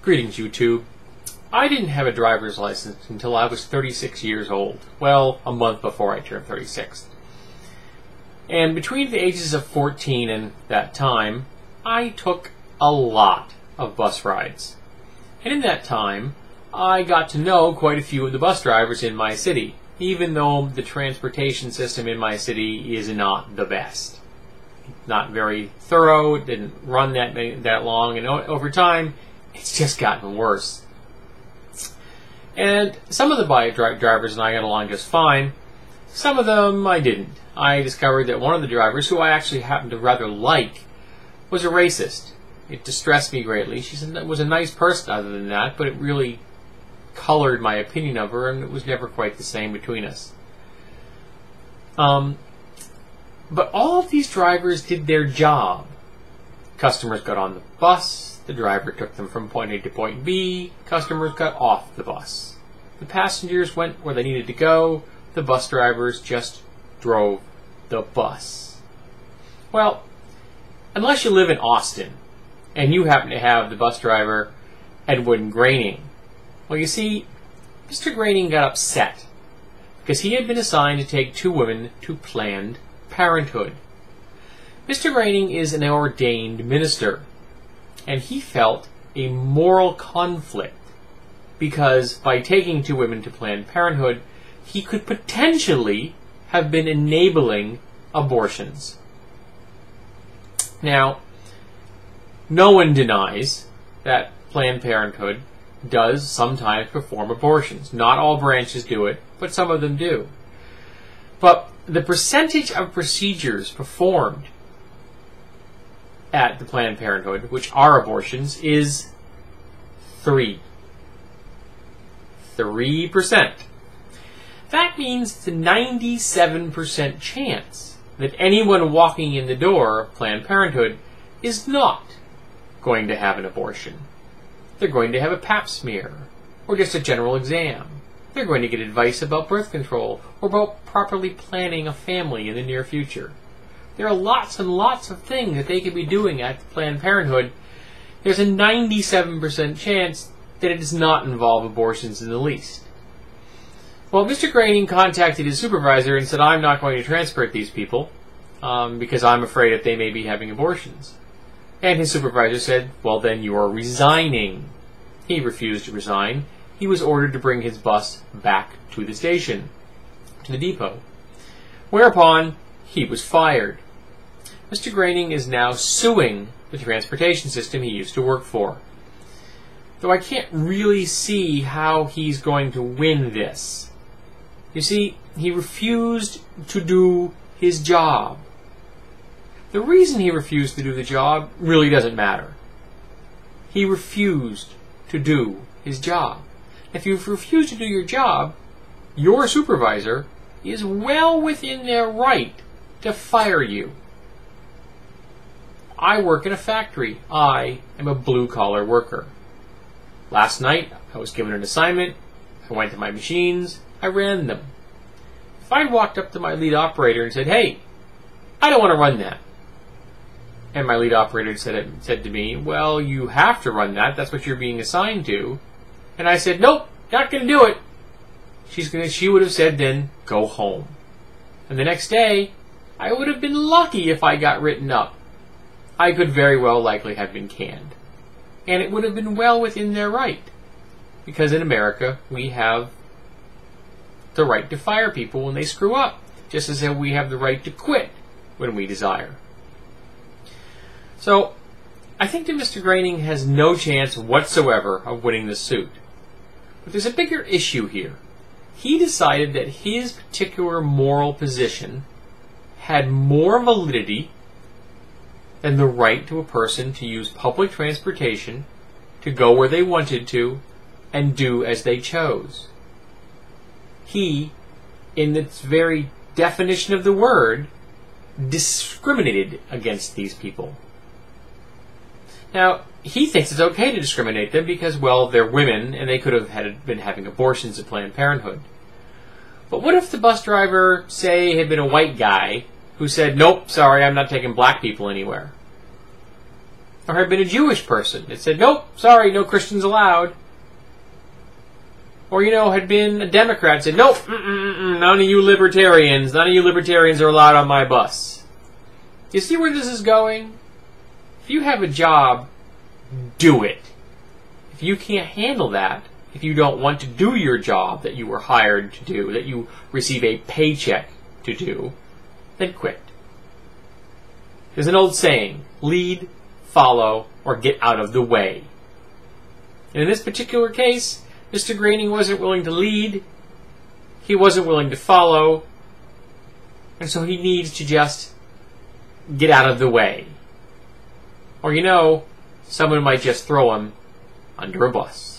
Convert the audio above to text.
Greetings, YouTube. I didn't have a driver's license until I was 36 years old. Well, a month before I turned 36. And between the ages of 14 and that time, I took a lot of bus rides. And in that time, I got to know quite a few of the bus drivers in my city, even though the transportation system in my city is not the best. Not very thorough, it didn't run that long, and over time, it's just gotten worse. And some of the bike drivers and I got along just fine. Some of them I didn't. I discovered that one of the drivers, who I actually happened to rather like, was a racist. It distressed me greatly. She was a nice person other than that, but it really colored my opinion of her, and it was never quite the same between us. But all of these drivers did their job. Customers got on the bus, the driver took them from point A to point B, customers got off the bus. The passengers went where they needed to go, the bus drivers just drove the bus. Well, unless you live in Austin, and you happen to have the bus driver Edwin Graning. Well, you see, Mr. Graning got upset because he had been assigned to take two women to Planned Parenthood. Mr. Graning is an ordained minister, and he felt a moral conflict because by taking two women to Planned Parenthood, he could potentially have been enabling abortions. Now, no one denies that Planned Parenthood does sometimes perform abortions. Not all branches do it, but some of them do. But the percentage of procedures performed at the Planned Parenthood, which are abortions, is 3%. That means it's a 97% chance that anyone walking in the door of Planned Parenthood is not going to have an abortion. They're going to have a pap smear, or just a general exam. They're going to get advice about birth control, or about properly planning a family in the near future. There are lots and lots of things that they could be doing at Planned Parenthood. There's a 97% chance that it does not involve abortions in the least. Well, Mr. Graning contacted his supervisor and said, I'm not going to transport these people because I'm afraid that they may be having abortions. And his supervisor said, well, then you are resigning. He refused to resign. He was ordered to bring his bus back to the station, to the depot. Whereupon, he was fired. Mr. Graning is now suing the transportation system he used to work for. Though I can't really see how he's going to win this. You see, he refused to do his job. The reason he refused to do the job really doesn't matter. He refused to do his job. If you refuse to do your job, your supervisor is well within their right to fire you. I work in a factory. I am a blue-collar worker. Last night, I was given an assignment. I went to my machines. I ran them. If I walked up to my lead operator and said, hey, I don't want to run that. And my lead operator said to me, well, you have to run that. That's what you're being assigned to. And I said, nope, not going to do it. She would have said then, go home. And the next day, I would have been lucky if I got written up. I could very well likely have been canned. And it would have been well within their right. Because in America, we have the right to fire people when they screw up. Just as we have the right to quit when we desire. So, I think that Mr. Graning has no chance whatsoever of winning the suit. But there's a bigger issue here. He decided that his particular moral position had more validity than the right to a person to use public transportation, to go where they wanted to, and do as they chose. He, in its very definition of the word, discriminated against these people. Now, he thinks it's okay to discriminate them because, well, they're women and they could have been having abortions at Planned Parenthood. But what if the bus driver, say, had been a white guy who said, nope, sorry, I'm not taking black people anywhere? or had been a Jewish person that said, nope, sorry, no Christians allowed. Or, had been a Democrat and said, nope, none of you libertarians are allowed on my bus. You see where this is going? If you have a job, do it. If you can't handle that, if you don't want to do your job that you were hired to do, that you receive a paycheck to do, then quit. There's an old saying, lead, follow, or get out of the way. And in this particular case, Mr. Graning wasn't willing to lead, he wasn't willing to follow, and so he needs to just get out of the way. Or someone might just throw him under a bus.